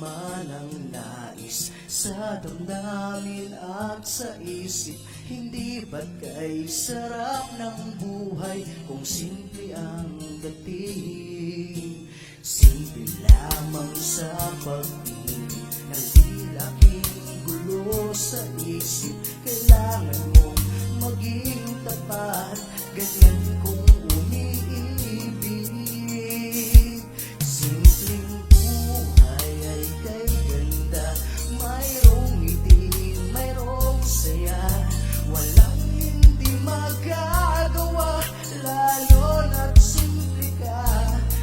laman ang nais sa damdamin at sa isip? Hindi ba't kay sarap ng buhay kung simple ang dating? Simple lamang sa pag-ibig na di laking gulo sa isip. Kailangan mong maging tapat, ganyan kung umiibig. Simpleng buhay ay kay ganda, mayroong ngiti, mayroong saya. Walang hindi magagawa, lalo na't simple ka.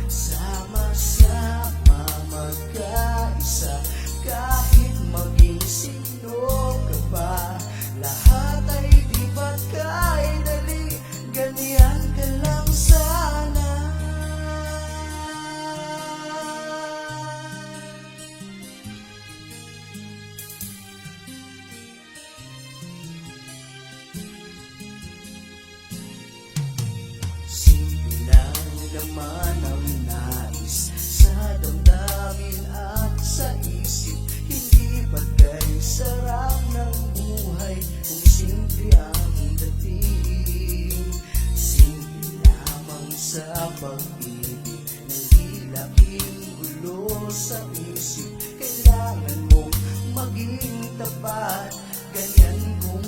Sama-sama magkaisa, kahit maging sino ka pa. Lahat ay di ba't kay dali, ganyan ka lang sana. Simple lang naman ang nais sa damdamin at sa isip. Hindi ba't kay sarap ng buhay kung simple ang dating? Simple lamang sa pag-ibig na di laking gulo sa isip. Kailangan mong maging tapat, ganyan kung